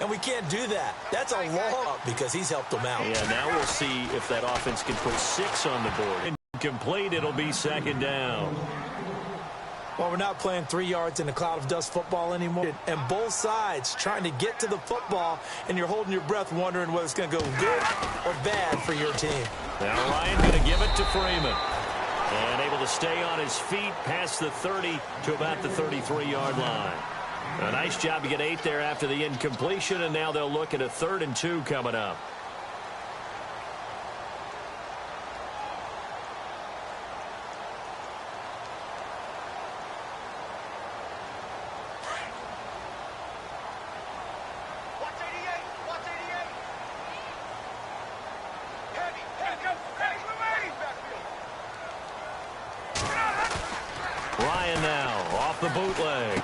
and we can't do that. That's a long because he's helped them out. Yeah, now we'll see if that offense can put 6 on the board. Incomplete, it'll be second down. Well, we're not playing 3 yards in a cloud of dust football anymore. And both sides trying to get to the football, and you're holding your breath wondering whether it's going to go good or bad for your team. Now Ryan going to give it to Freeman. And able to stay on his feet past the 30 to about the 33-yard line. A nice job to get 8 there after the incompletion, and now they'll look at a 3rd and 2 coming up. Ryan now off the bootleg.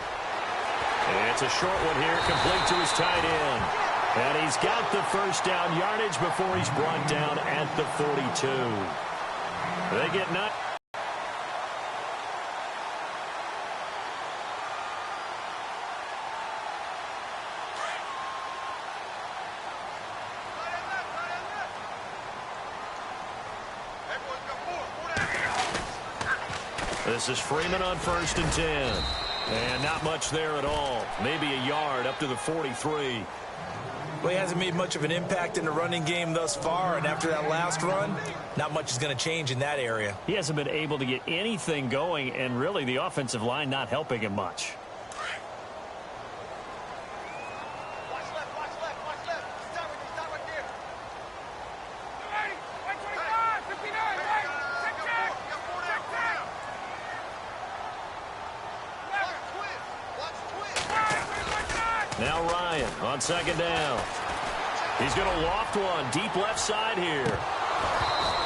It's a short one here, complete to his tight end. And he's got the first down yardage before he's brought down at the 42. They get nut. This is Freeman on 1st and 10. And not much there at all. Maybe a yard up to the 43. Well, he hasn't made much of an impact in the running game thus far, and after that last run, not much is going to change in that area. He hasn't been able to get anything going, and really the offensive line not helping him much. Now Ryan on 2nd down. He's going to loft one deep left side here.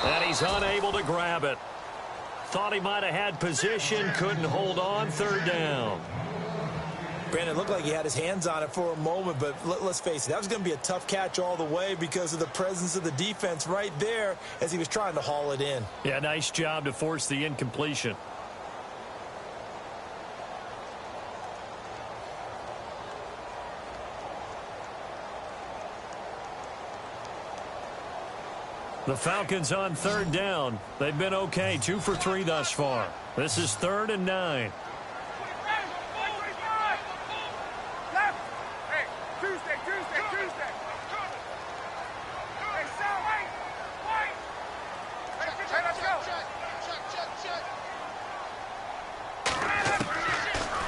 And he's unable to grab it. Thought he might have had position, couldn't hold on. 3rd down. Brandon, it looked like he had his hands on it for a moment, but let's face it, that was going to be a tough catch all the way because of the presence of the defense right there as he was trying to haul it in. Yeah, nice job to force the incompletion. The Falcons on 3rd down. They've been okay, 2 for 3 thus far. This is 3rd and 9.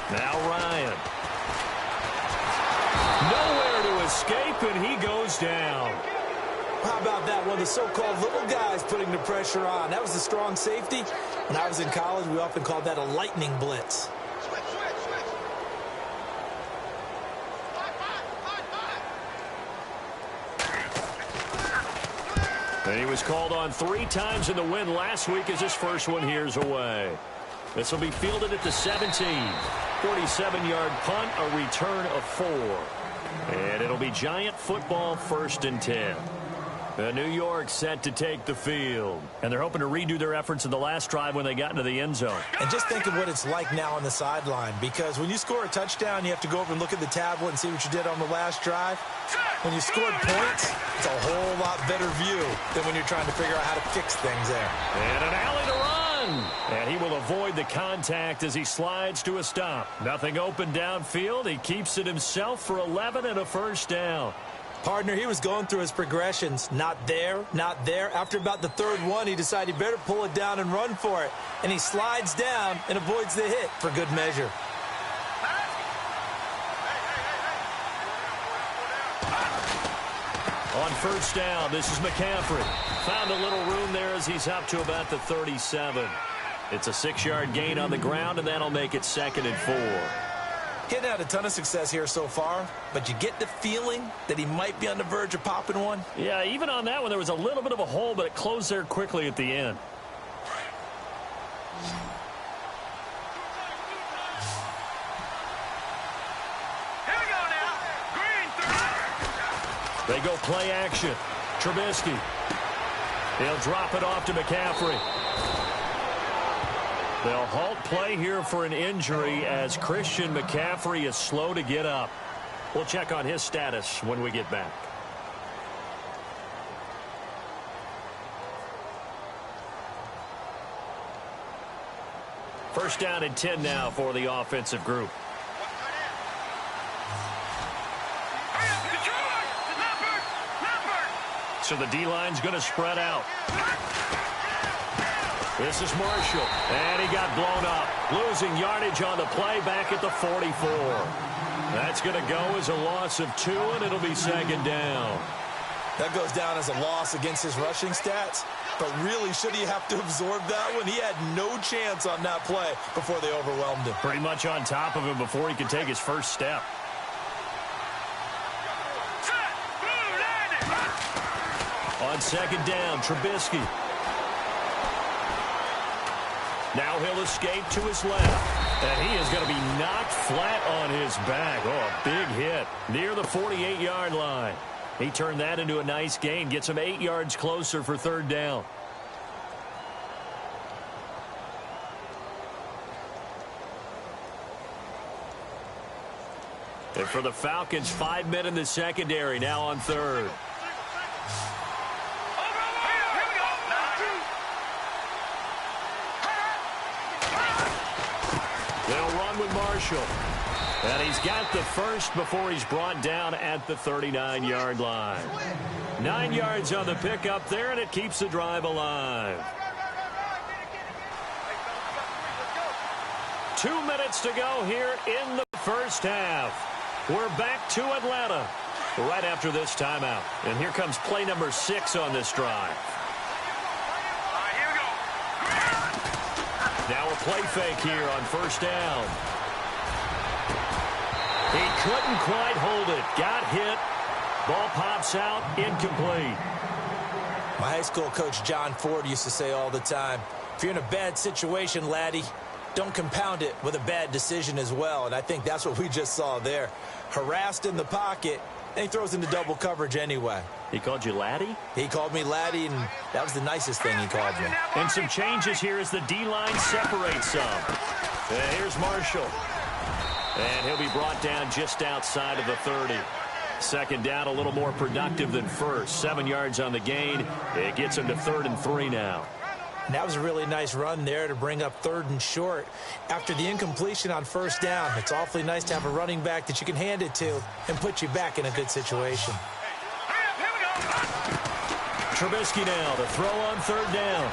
Now Ryan. Nowhere to escape, and he goes down. How about that? One of the so-called little guys putting the pressure on. That was the strong safety. When I was in college, we often called that a lightning blitz. And he was called on 3 times in the win last week as his first one here's away. This will be fielded at the 17. 47-yard punt, a return of 4. And it'll be Giant football 1st and 10. New York set to take the field. And they're hoping to redo their efforts in the last drive when they got into the end zone. And just think of what it's like now on the sideline. Because when you score a touchdown, you have to go over and look at the tablet and see what you did on the last drive. When you scored points, it's a whole lot better view than when you're trying to figure out how to fix things there. And an alley to run. And he will avoid the contact as he slides to a stop. Nothing open downfield. He keeps it himself for 11 and a first down. Partner, he was going through his progressions. Not there, not there. After about the 3rd one, he decided he better pull it down and run for it. And he slides down and avoids the hit for good measure. On 1st down, this is McCaffrey. Found a little room there as he's up to about the 37. It's a 6-yard gain on the ground, and that'll make it 2nd and 4. He hadn't had a ton of success here so far, but you get the feeling that he might be on the verge of popping one. Yeah, even on that one, there was a little bit of a hole, but it closed there quickly at the end. Here we go now. They go play action. Trubisky. He'll drop it off to McCaffrey. They'll halt play here for an injury as Christian McCaffrey is slow to get up. We'll check on his status when we get back. First down and 10 now for the offensive group. So the D-line's going to spread out. This is Marshall, and he got blown up. Losing yardage on the play back at the 44. That's going to go as a loss of 2, and it'll be second down. That goes down as a loss against his rushing stats, but really, should he have to absorb that one? He had no chance on that play before they overwhelmed him. Pretty much on top of him before he could take his first step. On second down, Trubisky. Now he'll escape to his left. And he is going to be knocked flat on his back. Oh, a big hit near the 48-yard line. He turned that into a nice gain. Gets him 8 yards closer for third down. And for the Falcons, 5 men in the secondary now on third. They'll run with Marshall. And he's got the first before he's brought down at the 39-yard line. 9 yards on the pickup there, and it keeps the drive alive. 2 minutes to go here in the first half. We're back to Atlanta right after this timeout. And here comes play number 6 on this drive. Now a play fake here on first down. He couldn't quite hold it. Got hit. Ball pops out. Incomplete. My high school coach, John Ford, used to say all the time, if you're in a bad situation, laddie, don't compound it with a bad decision as well. And I think that's what we just saw there. Harassed in the pocket, and he throws into double coverage anyway. He called you laddie? He called me laddie, and that was the nicest thing he called me. And some changes here as the D-line separates some. Here's Marshall. And he'll be brought down just outside of the 30. Second down, a little more productive than first. 7 yards on the gain. It gets him to 3rd and 3 now. And that was a really nice run there to bring up 3rd and short. After the incompletion on first down, it's awfully nice to have a running back that you can hand it to and put you back in a good situation. Trubisky now to throw on 3rd down.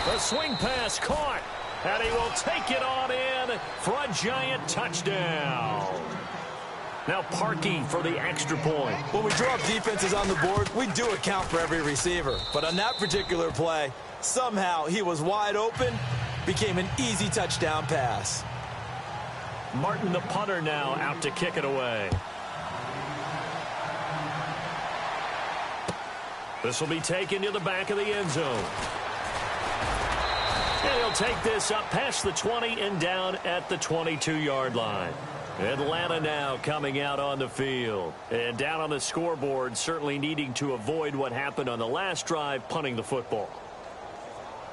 The swing pass caught. And he will take it on in for a giant touchdown. Now Parkey for the extra point. When we draw up defenses on the board, we do account for every receiver. But on that particular play, somehow he was wide open, became an easy touchdown pass. Martin, the punter, now out to kick it away. This will be taken to the back of the end zone. And he'll take this up past the 20 and down at the 22-yard line. Atlanta now coming out on the field. And down on the scoreboard, certainly needing to avoid what happened on the last drive, punting the football.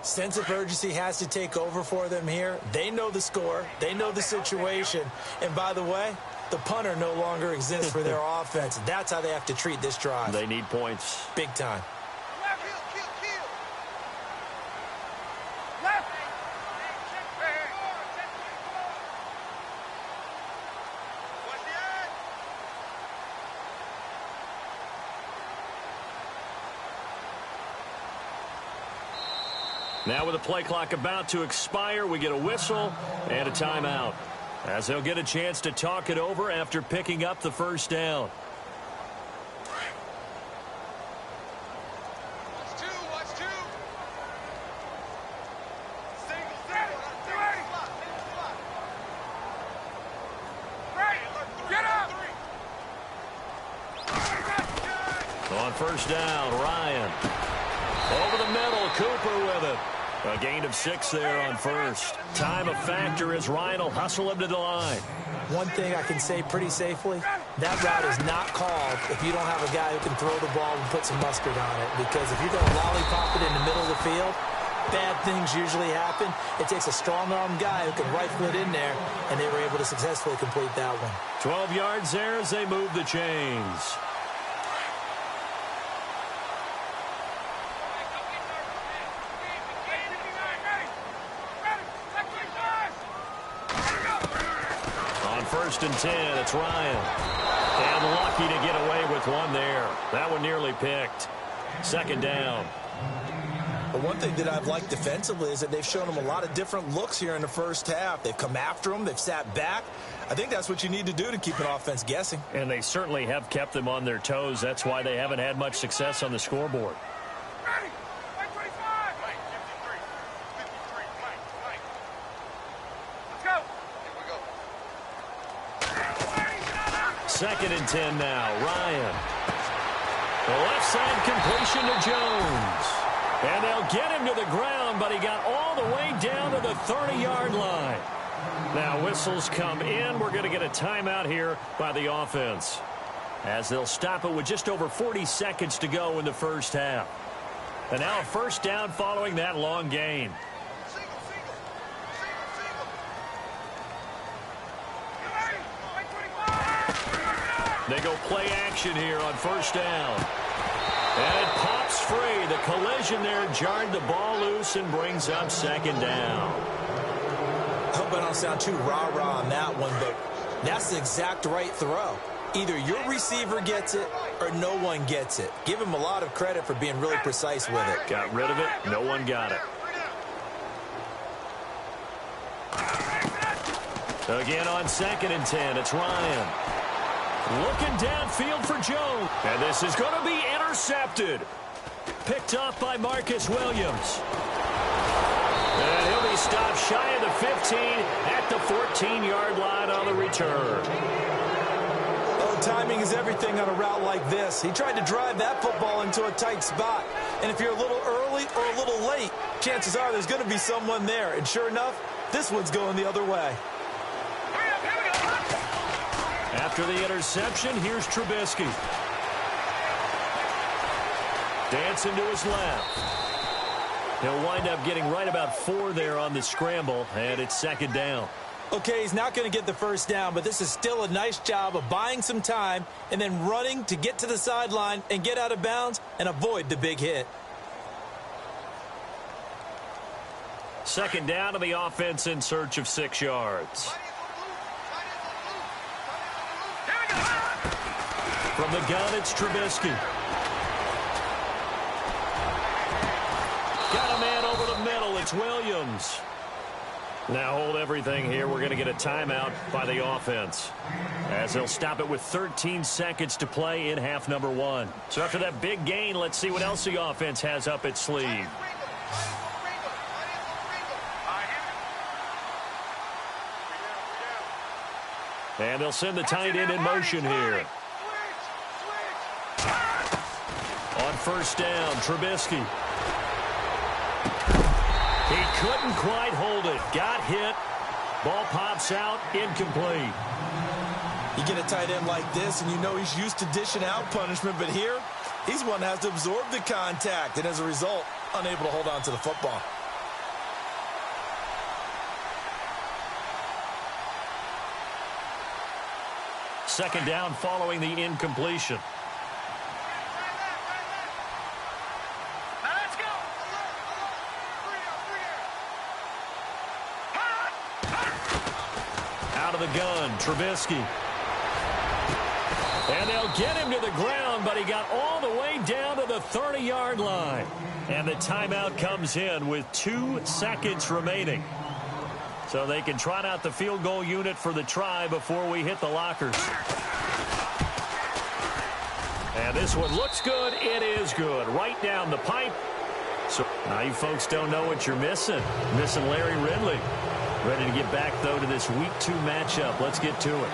Sense of urgency has to take over for them here. They know the score. They know the situation. And by the way, the punter no longer exists for their offense. That's how they have to treat this drive. They need points. Big time. Now with the play clock about to expire, we get a whistle and a timeout, as they'll get a chance to talk it over after picking up the first down. On first down, Ryan. Over the middle, Cooper with it. A gain of 6 there on first. Time a factor as Ryan will hustle him to the line. One thing I can say pretty safely, that route is not called if you don't have a guy who can throw the ball and put some mustard on it. Because if you're going to lollipop it in the middle of the field, bad things usually happen. It takes a strong-arm guy who can rifle it in there, and they were able to successfully complete that one. 12 yards there as they move the chains. On 1st and 10, it's Ryan. And lucky to get away with one there. That one nearly picked. 2nd down. But one thing that I've liked defensively is that they've shown them a lot of different looks here in the first half. They've come after them. They've sat back. I think that's what you need to do to keep an offense guessing. And they certainly have kept them on their toes. That's why they haven't had much success on the scoreboard. Second and 10 now. Ryan. The left side completion to Jones. And they'll get him to the ground, but he got all the way down to the 30-yard line. Now whistles come in. We're going to get a timeout here by the offense, as they'll stop it with just over 40 seconds to go in the first half. And now a 1st down following that long gain. They go play action here on 1st down. And it pops free. The collision there jarred the ball loose and brings up 2nd down. I hope I don't sound too rah-rah on that one, but that's the exact right throw. Either your receiver gets it or no one gets it. Give him a lot of credit for being really precise with it. Got rid of it. No one got it. Again on 2nd and 10, it's Ryan. Looking downfield for Jones. And this is going to be intercepted. Picked off by Marcus Williams. And he'll be stopped shy of the 15 at the 14-yard line on the return. Oh, timing is everything on a route like this. He tried to drive that football into a tight spot. And if you're a little early or a little late, chances are there's going to be someone there. And sure enough, this one's going the other way. After the interception, here's Trubisky. Dancing to his left. He'll wind up getting right about 4 there on the scramble, and it's 2nd down. Okay, he's not going to get the 1st down, but this is still a nice job of buying some time and then running to get to the sideline and get out of bounds and avoid the big hit. 2nd down to the offense in search of 6 yards. From the gun, it's Trubisky. Got a man over the middle. It's Williams. Now hold everything here. We're going to get a timeout by the offense, as they'll stop it with 13 seconds to play in half number 1. So after that big gain, let's see what else the offense has up its sleeve. And they'll send the tight end in motion here. On 1st down, Trubisky. He couldn't quite hold it. Got hit. Ball pops out. Incomplete. You get a tight end like this, and you know he's used to dishing out punishment, but here, he's one that has to absorb the contact, and as a result, unable to hold on to the football. Second down following the incompletion. Out of the gun, Trubisky. And they'll get him to the ground, but he got all the way down to the 30-yard line. And the timeout comes in with 2 seconds remaining. So they can trot out the field goal unit for the try before we hit the lockers. And this one looks good. It is good. Right down the pipe. So now you folks don't know what you're missing. Missing Larry Ridley. Ready to get back, though, to this Week 2 matchup. Let's get to it.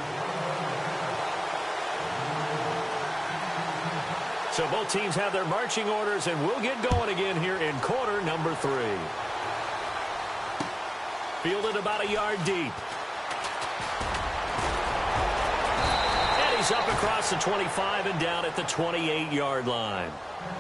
So both teams have their marching orders, and we'll get going again here in quarter number 3. Fielded about a yard deep. And he's He's up across the 25 and down at the 28-yard line.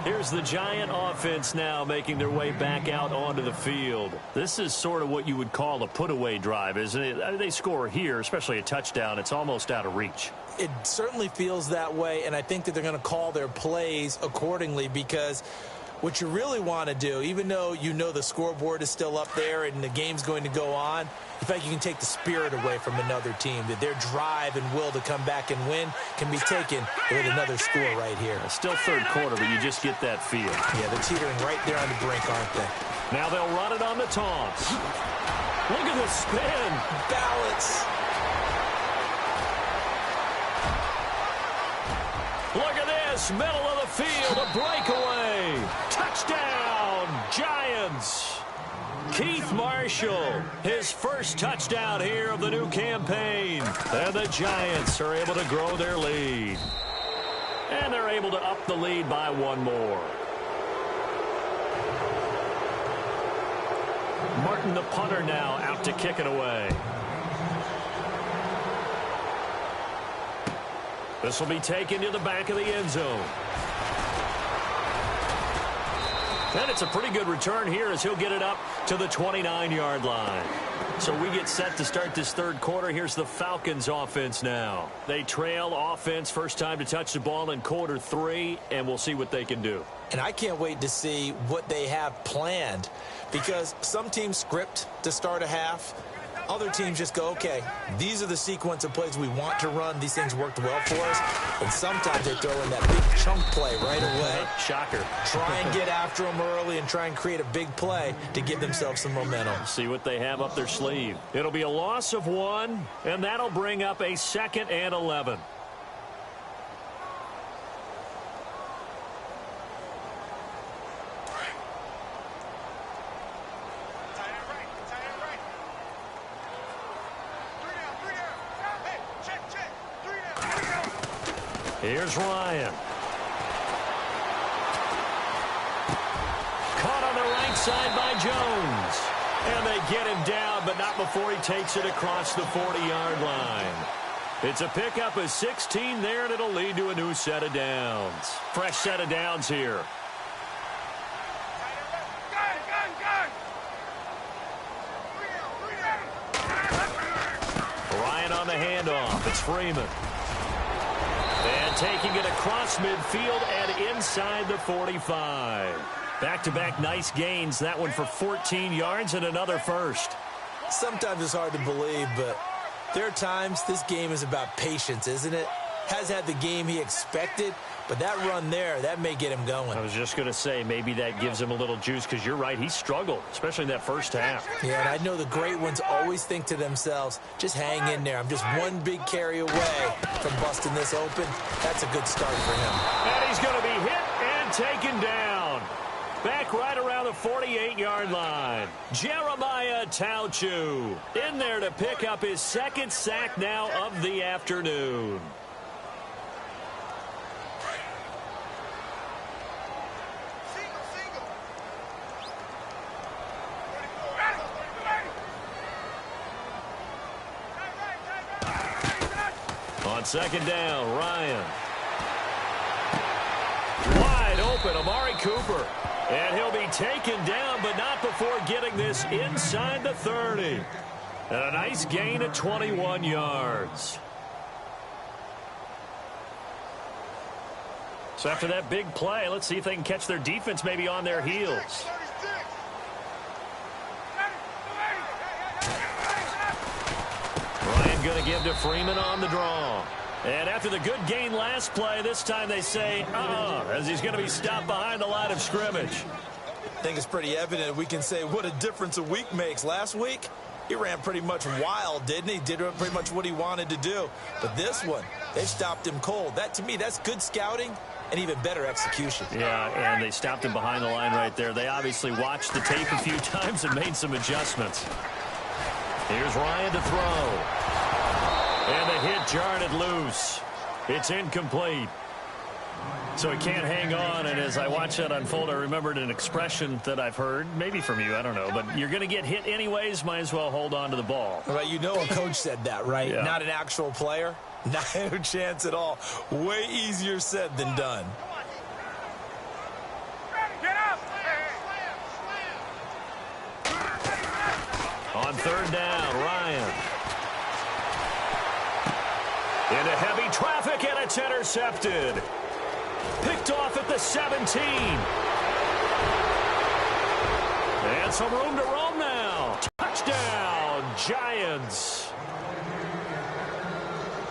Here's the Giant offense now making their way back out onto the field. This is sort of what you would call a put-away drive, isn't it? They score here, especially a touchdown. It's almost out of reach. It certainly feels that way, and I think that they're going to call their plays accordingly, because what you really want to do, even though you know the scoreboard is still up there and the game's going to go on, in fact, you can take the spirit away from another team, that their drive and will to come back and win can be taken with another score right here. It's still third quarter, but you just get that feel. Yeah, they're teetering right there on the brink, aren't they? Now they'll run it on the toss. Look at the spin. Balance. Look at this, middle of the field, a breakaway. Touchdown, Giants. Keith Marshall, his first touchdown here of the new campaign. And the Giants are able to grow their lead. And they're able to up the lead by one more. Martin, the punter, now out to kick it away. This will be taken to the back of the end zone. And it's a pretty good return here as he'll get it up to the 29-yard line. So we get set to start this third quarter. Here's the Falcons offense now. They trail offense, first time to touch the ball in quarter three, and we'll see what they can do. And I can't wait to see what they have planned, because some teams script to start a half. Other teams just go, okay, these are the sequence of plays we want to run. These things worked well for us. And sometimes they throw in that big chunk play right away. Shocker. Try and get after them early and try and create a big play to give themselves some momentum. See what they have up their sleeve. It'll be a loss of 1, and that'll bring up a 2nd and 11. Here's Ryan. Caught on the right side by Jones. And they get him down, but not before he takes it across the 40-yard line. It's a pickup of 16 there, and it'll lead to a new set of downs. Fresh set of downs here. Ryan on the handoff. It's Freeman. And taking it across midfield and inside the 45. Back-to-back nice gains. That one for 14 yards and another first. Sometimes it's hard to believe, but there are times this game is about patience, isn't it? Has had the game he expected, but that run there, that may get him going. I was just going to say, maybe that gives him a little juice, because you're right, he struggled, especially in that first half. Yeah, and I know the great ones always think to themselves, just hang in there. I'm just one big carry away from busting this open. That's a good start for him. And he's going to be hit and taken down. Back right around the 48-yard line. Jeremiah Tauchu in there to pick up his 2nd sack now of the afternoon. On 2nd down, Ryan. Wide open, Amari Cooper. And he'll be taken down, but not before getting this inside the 30. And a nice gain of 21 yards. So after that big play, let's see if they can catch their defense maybe on their heels. Ryan going to give to Freeman on the draw. And after the good gain last play, this time they say, as he's going to be stopped behind the line of scrimmage. I think it's pretty evident we can say what a difference a week makes. Last week, he ran pretty much wild, didn't he? Did pretty much what he wanted to do. But this one, they stopped him cold. That, to me, that's good scouting and even better execution. Yeah, and they stopped him behind the line right there. They obviously watched the tape a few times and made some adjustments. Here's Ryan to throw. And the hit jarred it loose. It's incomplete. So he can't hang on, and as I watch that unfold, I remembered an expression that I've heard, maybe from you, I don't know, but you're going to get hit anyways, might as well hold on to the ball. Well, you know a coach said that, right? Yeah. Not an actual player. No chance at all. Way easier said than done. Get up! On third down, Ryan. Into heavy traffic, and it's intercepted. Picked off at the 17. And some room to roam now. Touchdown, Giants.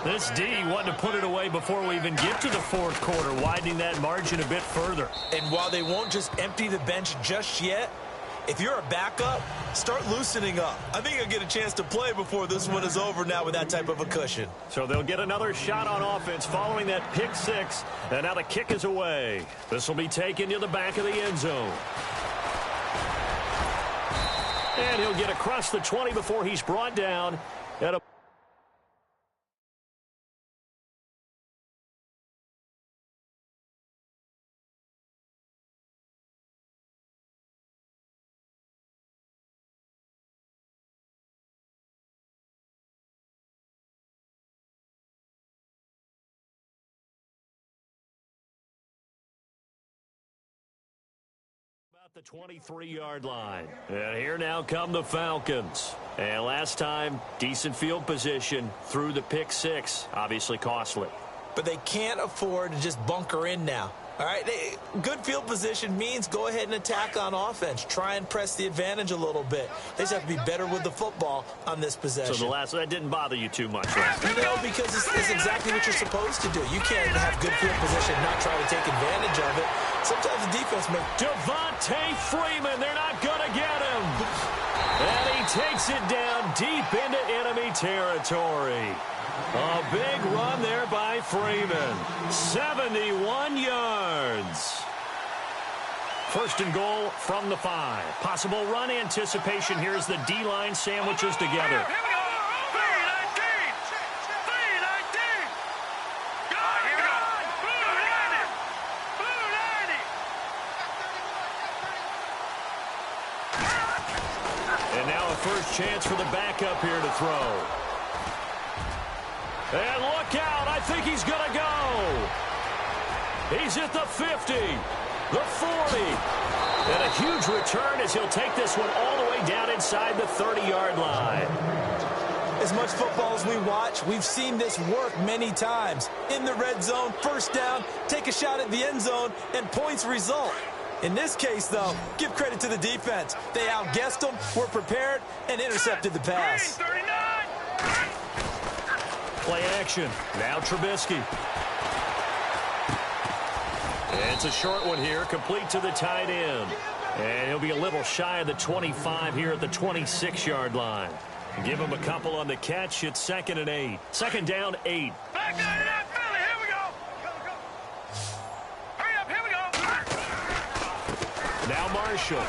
This D wanted to put it away before we even get to the fourth quarter, widening that margin a bit further. And while they won't just empty the bench just yet, if you're a backup, start loosening up. I think you'll get a chance to play before this one is over now with that type of a cushion. So they'll get another shot on offense following that pick six, and now the kick is away. This will be taken to the back of the end zone. And he'll get across the 20 before he's brought down at a... the 23-yard line. And here now come the Falcons. And last time, decent field position through the pick six. Obviously costly. But they can't afford to just bunker in now. All right, good field position means go ahead and attack on offense. Try and press the advantage a little bit. They just have to be better with the football on this possession. So that didn't bother you too much, right? No, because it's exactly what you're supposed to do. You can't have good field position and not try to take advantage of it. Sometimes the defense may... Devontae Freeman, they're not going to get him. And he takes it down deep into enemy territory. A big run there by Freeman. 71 yards. First and goal from the 5. Possible run anticipation. Here's the D-line sandwiches together. Here we go. 3-19. 3-19. Go, here we go. Blue 90. Blue 90. And now a first chance for the backup here to throw. And look out, I think he's going to go. He's at the 50, the 40. And a huge return as he'll take this one all the way down inside the 30-yard line. As much football as we watch, we've seen this work many times. In the red zone, first down, take a shot at the end zone, and points result. In this case, though, give credit to the defense. They outguessed them, were prepared, and intercepted the pass. 39. Play action. Now Trubisky. It's a short one here, complete to the tight end. And he'll be a little shy of the 25 here at the 26-yard line. Give him a couple on the catch. It's 2nd and 8. Second down, 8. Back out of that Philly. Here we go. Hurry up. Here we go. Now Marshall.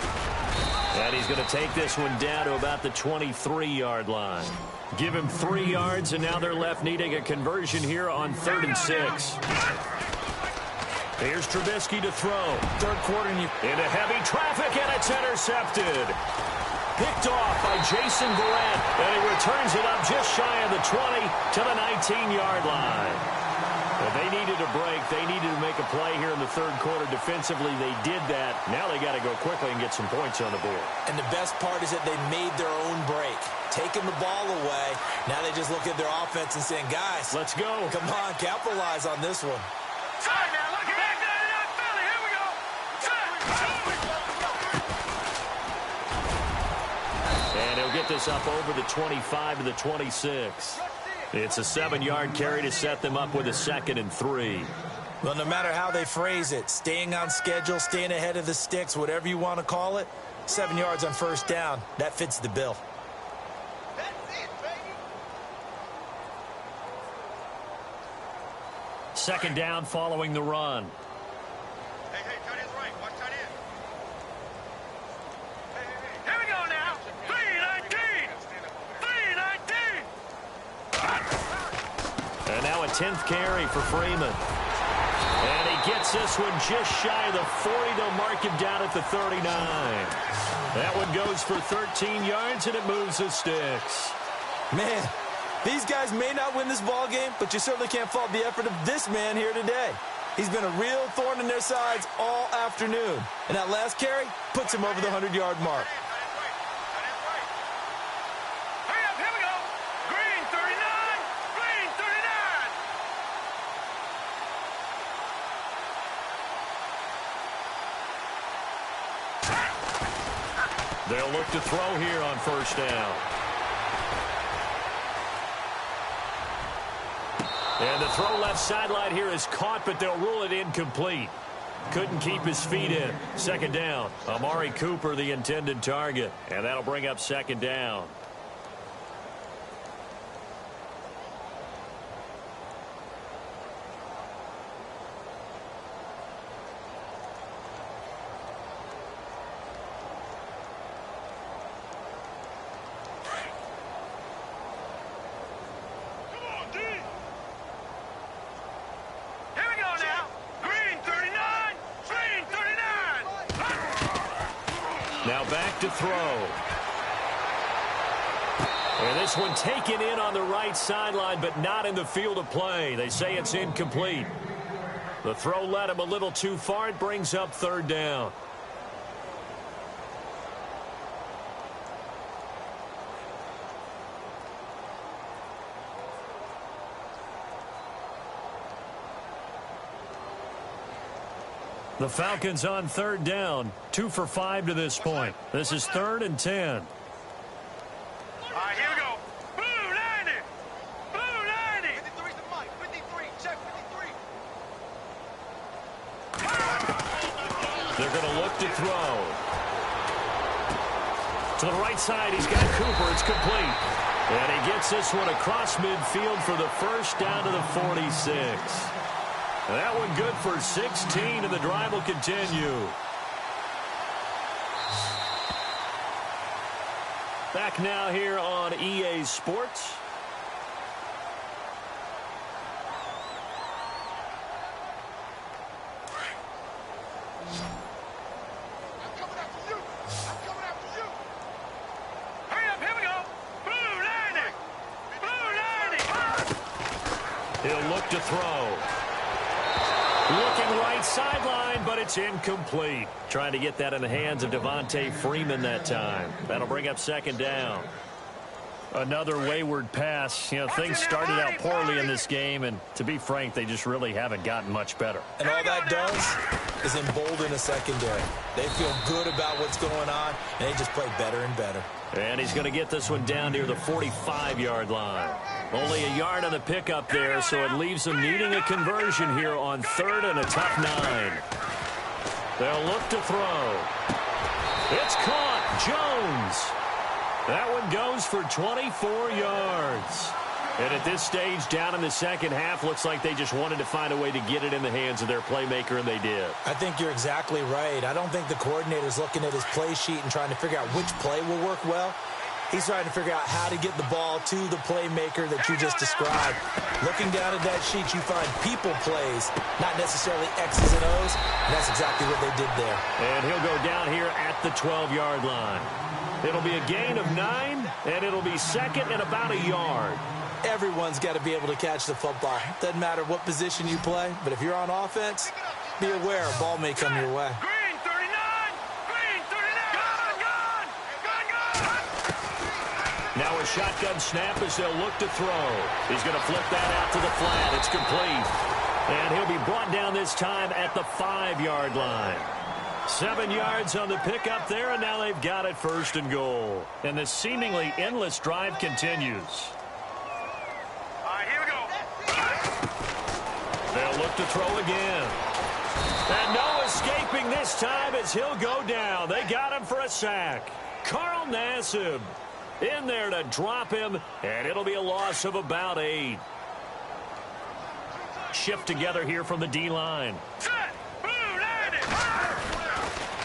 And he's going to take this one down to about the 23-yard line. Give him 3 yards, and now they're left needing a conversion here on 3rd and 6. Here's Trubisky to throw. Third quarter, and into heavy traffic, and it's intercepted. Picked off by Jason Verrett, and he returns it up just shy of the 20 to the 19-yard line. If they needed a break, they needed to make a play here in the third quarter. Defensively, they did that. Now they got to go quickly and get some points on the board. And the best part is that they made their own break. Taking the ball away. Now they just look at their offense and saying, guys, let's go. Come on, capitalize on this one. Sorry, man. Look at that Philly. Here we go. And he'll get this up over the 25 to the 26. It's a 7-yard carry to set them up with a 2nd and 3. Well, no matter how they phrase it, staying on schedule, staying ahead of the sticks, whatever you want to call it, 7 yards on first down, that fits the bill. That's it, baby. Second down following the run. Hey, tight end's right. Watch tight end. Here we go now. 3-19. 3-19. And now a 10th carry for Freeman. And he gets this one just shy of the 40. They'll mark him down at the 39. That one goes for 13 yards, and it moves the sticks. Man, These guys may not win this ball game, but you certainly can't fault the effort of this man here today. He's been a real thorn in their sides all afternoon. And that last carry puts him over the 100-yard mark. Hurry up, here we go. Green 39, green 39. They'll look to throw here on first down. And the throw left sideline here is caught, but they'll rule it incomplete. Couldn't keep his feet in. Second down. Amari Cooper, the intended target. And that'll bring up second down. Now back to throw. And this one taken in on the right sideline, but not in the field of play. They say it's incomplete. The throw led him a little too far. It brings up third down. The Falcons on third down, 2 for 5 to this point. This is 3rd and 10. All right, here we go. Blue 90. Blue 90. 53's the mic. 53. Check 53. They're going to look to throw. To the right side, he's got Cooper. It's complete. And he gets this one across midfield for the first down to the 46. That one good for 16, and the drive will continue. Back now here on EA Sports. I'm coming after you. I'm coming after you. Hurry up, here we go. Blue 90. Blue 90. He'll look to throw. Looking right sideline, but it's incomplete. Trying to get that in the hands of Devontae Freeman that time. That'll bring up second down. Another wayward pass. You know, things started out poorly in this game, and to be frank, they just really haven't gotten much better. And all that does is embolden a secondary. They feel good about what's going on, and they just play better and better. And he's going to get this one down near the 45-yard line. Only a yard on the pickup there, so it leaves them needing a conversion here on 3rd and a tough 9. They'll look to throw. It's caught. Jones. That one goes for 24 yards. And at this stage, down in the second half, looks like they just wanted to find a way to get it in the hands of their playmaker, and they did. I think you're exactly right. I don't think the coordinator's looking at his play sheet and trying to figure out which play will work well. He's trying to figure out how to get the ball to the playmaker that you just described. Looking down at that sheet, you find people plays, not necessarily X's and O's, and that's exactly what they did there. And he'll go down here at the 12-yard line. It'll be a gain of 9, and it'll be second and about a yard. Everyone's got to be able to catch the football. Doesn't matter what position you play, but if you're on offense, be aware a ball may come your way. Green 39. Green 39. Gun. Now a shotgun snap as they'll look to throw. He's going to flip that out to the flat. It's complete. And he'll be brought down this time at the 5-yard line. 7 yards on the pickup there, and now they've got it 1st and goal. And the seemingly endless drive continues. They'll look to throw again. And no escaping this time as he'll go down. They got him for a sack. Carl Nassib in there to drop him, and it'll be a loss of about 8. Shift together here from the D-line.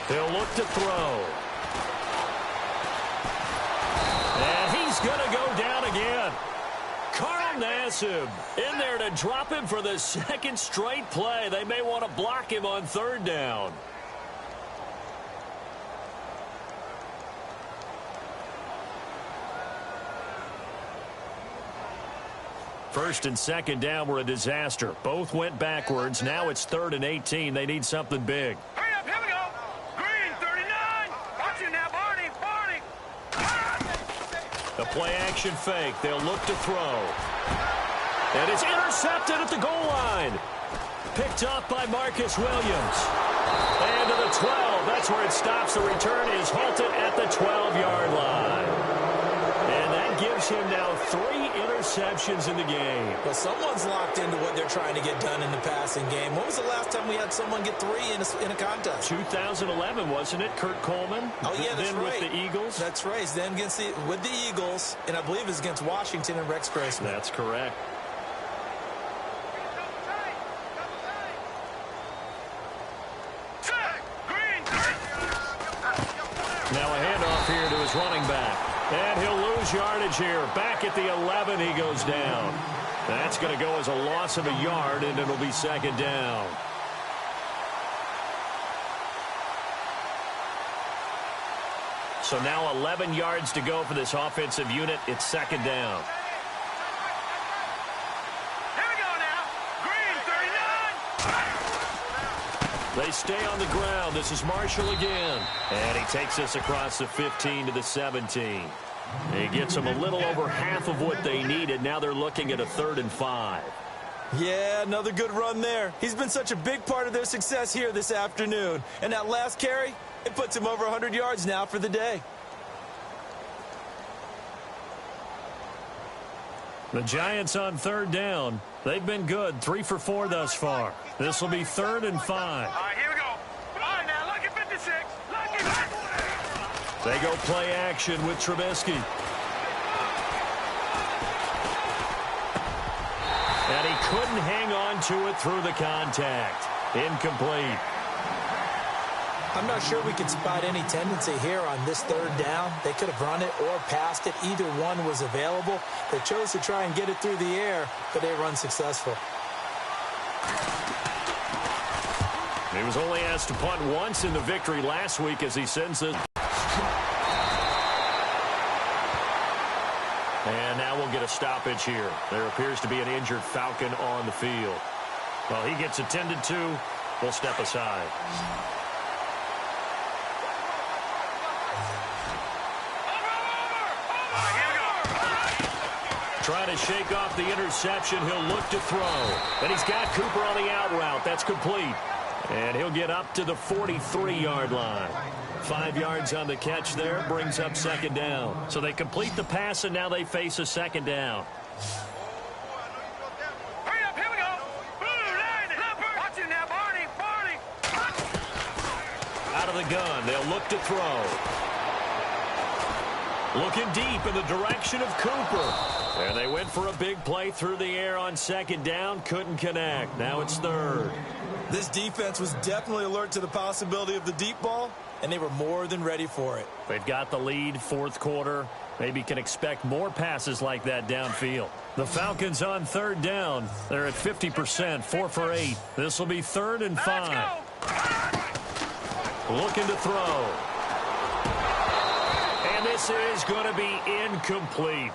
They'll look to throw. And he's going to go down again. Carl Nassib in there to drop him for the 2nd straight play. They may want to block him on 3rd down. First and second down were a disaster. Both went backwards. Now it's 3rd and 18. They need something big. Hurry up, here we go. Green, 39. Watch you now, Barney. The play-action fake. They'll look to throw. And it's intercepted at the goal line. Picked up by Marcus Williams. And to the 12. That's where it stops. The return is halted at the 12-yard line. And that gives him now 3 interceptions in the game. Well, someone's locked into what they're trying to get done in the passing game. When was the last time we had someone get 3 in a contest? 2011, wasn't it? Kurt Coleman? Oh, yeah, that's then right. with the Eagles? That's right. Then with the Eagles, and I believe it's against Washington and Rex Grossman. That's correct. Now a handoff here to his running back. And he'll lose yardage here. Back at the 11, he goes down. That's going to go as a loss of a yard, and it'll be second down. So now 11 yards to go for this offensive unit. It's second down. Here we go now. Green, 39. They stay on the ground. This is Marshall again. And he takes us across the 15 to the 17. He gets them a little over half of what they needed. Now they're looking at a 3rd and 5. Yeah, another good run there. He's been such a big part of their success here this afternoon. And that last carry, it puts him over 100 yards now for the day. The Giants on 3rd down. They've been good, 3 for 4 thus far. This will be 3rd and 5. All right, here we go. All right, now, lucky 56. Lucky 56. They go play action with Trubisky. And he couldn't hang on to it through the contact. Incomplete. I'm not sure we can spot any tendency here on this 3rd down. They could have run it or passed it. Either one was available. They chose to try and get it through the air, but they were unsuccessful. He was only asked to punt once in the victory last week as he sends it. And now we'll get a stoppage here. There appears to be an injured Falcon on the field. Well, he gets attended to. We'll step aside. Trying to shake off the interception. He'll look to throw. And he's got Cooper on the out route. That's complete. And he'll get up to the 43-yard line. 5 yards on the catch there. Brings up second down. So they complete the pass, and now they face a second down. Hurry up, here we go. Blue line, watch it now, Barney. Out of the gun. They'll look to throw. Looking deep in the direction of Cooper. And they went for a big play through the air on second down. Couldn't connect. Now it's 3rd. This defense was definitely alert to the possibility of the deep ball, and they were more than ready for it. They've got the lead, 4th quarter. Maybe can expect more passes like that downfield. The Falcons on 3rd down. They're at 50%, 4 for 8. This will be 3rd and 5. Looking to throw. And this is going to be incomplete.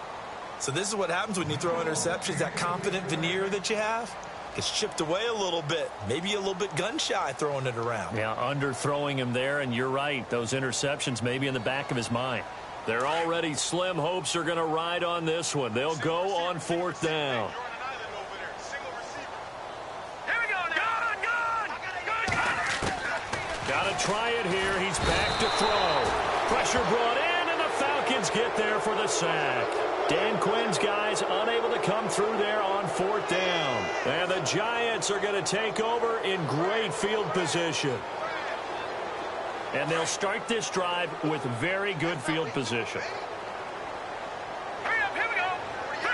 So this is what happens when you throw interceptions. That confident veneer that you have gets chipped away a little bit. Maybe a little bit gun-shy throwing it around. Yeah, underthrowing him there, and you're right. Those interceptions may be in the back of his mind. They're already slim hopes are going to ride on this one. They'll go on 4th down. Here we go now. Got to try it here. He's back to throw. Pressure brought in, and the Falcons get there for the sack. Dan Quinn's guys unable to come through there on 4th down. And the Giants are going to take over in great field position. And they'll start this drive with very good field position. Hurry up, here we go. 3-19.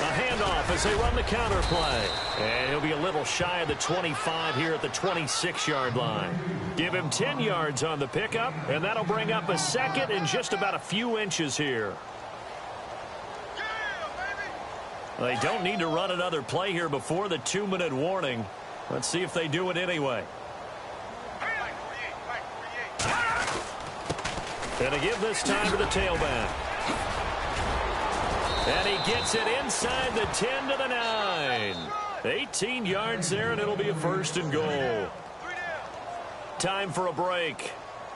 A handoff as they run the counter play. And he'll be a little shy of the 25 here at the 26-yard line. Give him 10 yards on the pickup, and that'll bring up a 2nd and just about a few inches here. They don't need to run another play here before the 2-minute warning. Let's see if they do it anyway. And to give this time to the tailback. And he gets it inside the 10 to the 9. 18 yards there, and it'll be a 1st and goal. Time for a break.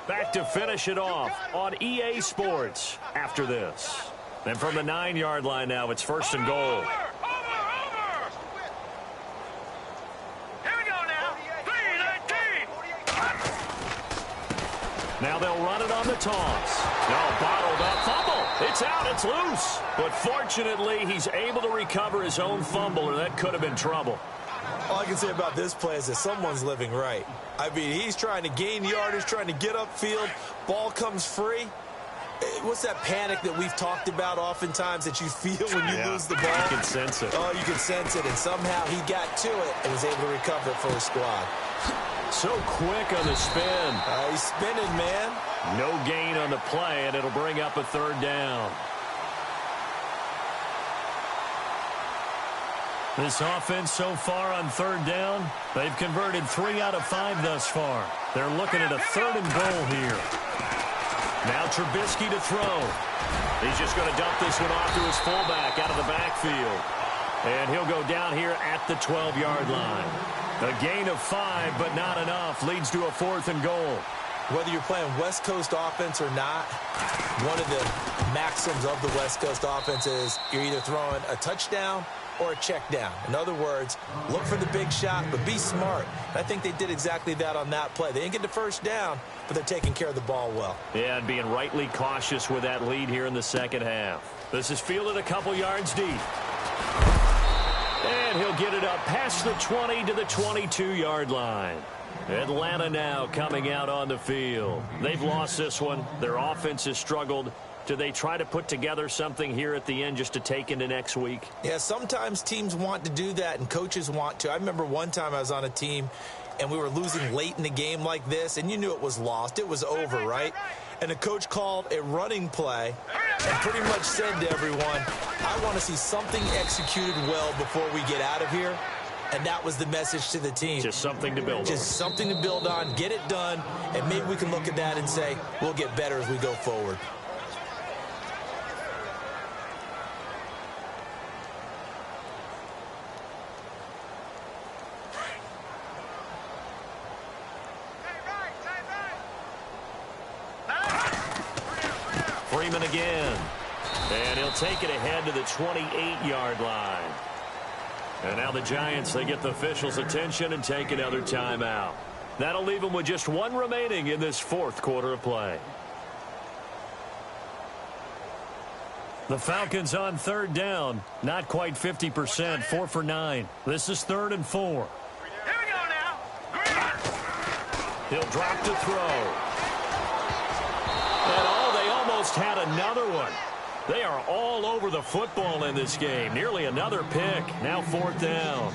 Back to finish it off on EA Sports after this. And from the 9-yard line now, it's 1st and goal. Now they'll run it on the toss. No, bottled up fumble. It's out. It's loose. But fortunately, he's able to recover his own fumble, or that could have been trouble. All I can say about this play is that someone's living right. I mean, he's trying to gain yardage, trying to get upfield. Ball comes free. What's that panic that we've talked about oftentimes that you feel when you lose the ball? You can sense it. Oh, you can sense it. And somehow he got to it and was able to recover it for his squad. So quick on the spin. He's spinning, man. No gain on the play, and it'll bring up a 3rd down. This offense so far on 3rd down, they've converted 3 out of 5 thus far. They're looking at a 3rd and goal here. Now Trubisky to throw. He's just going to dump this one off to his fullback out of the backfield. And he'll go down here at the 12-yard line. A gain of 5, but not enough. Leads to a 4th and goal. Whether you're playing West Coast offense or not, one of the maxims of the West Coast offense is you're either throwing a touchdown or a check down. In other words, look for the big shot, but be smart. And I think they did exactly that on that play. They didn't get the 1st down, but they're taking care of the ball well. Yeah, and being rightly cautious with that lead here in the 2nd half. This is fielded a couple yards deep. And he'll get it up past the 20 to the 22-yard line. Atlanta now coming out on the field. They've lost this one. Their offense has struggled. Do they try to put together something here at the end just to take into next week? Yeah, sometimes teams want to do that and coaches want to. I remember one time I was on a team and we were losing late in the game like this, and you knew it was lost. It was over, right? And the coach called a running play and pretty much said to everyone, I want to see something executed well before we get out of here. And that was the message to the team. Just something to build on. Just something to build on, get it done, and maybe we can look at that and say, we'll get better as we go forward. Freeman again. And he'll take it ahead to the 28-yard line. And now the Giants, they get the officials' attention and take another timeout. That'll leave them with just 1 remaining in this 4th quarter of play. The Falcons on 3rd down. Not quite 50%, 4 for 9. This is 3rd and 4. Here we go now. He'll drop to throw. And they almost had another one. They are all over the football in this game. Nearly another pick. Now 4th down.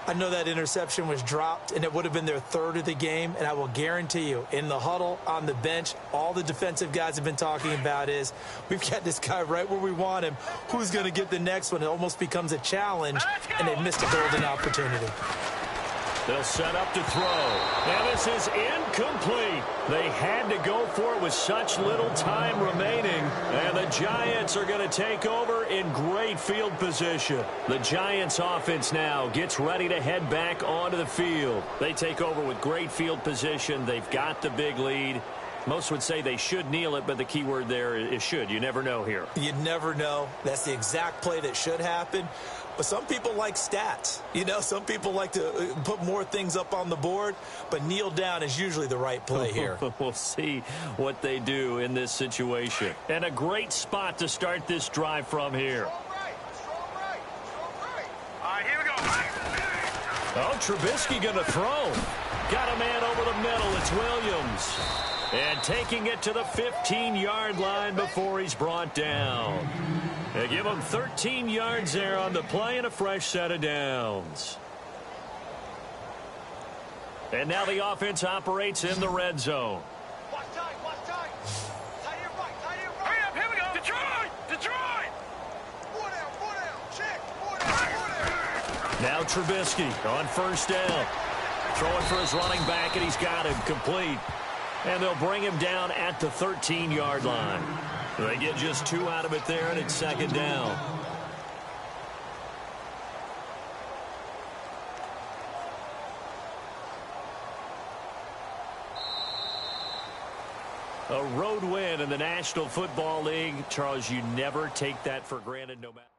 I know that interception was dropped, and it would have been their 3rd of the game. And I will guarantee you, in the huddle, on the bench, all the defensive guys have been talking about is, we've got this guy right where we want him. Who's going to get the next one? It almost becomes a challenge, and they've missed a golden opportunity. They'll set up to throw. And this is incomplete. They had to go for it with such little time remaining. And the Giants are going to take over in great field position. The Giants offense now gets ready to head back onto the field. They take over with great field position. They've got the big lead. Most would say they should kneel it, but the key word there is should. You never know here. You never know. That's the exact play that should happen. But some people like stats. You know, some people like to put more things up on the board, but kneel down is usually the right play here. We'll see what they do in this situation. And a great spot to start this drive from here. All right, here we go. Oh, Trubisky going to throw. Got a man over the middle. It's Williams. And taking it to the 15-yard line before he's brought down. They give him 13 yards there on the play and a fresh set of downs. And now the offense operates in the red zone. Watch time, watch time. Tight end right, tight end right. Hurry up, here we go. Detroit, Detroit. 4 down, check. 4 down. Now Trubisky on 1st down. Throwing for his running back, and he's got him complete. And they'll bring him down at the 13-yard line. They get just 2 out of it there, and it's second down. A road win in the National Football League. Charles, you never take that for granted no matter.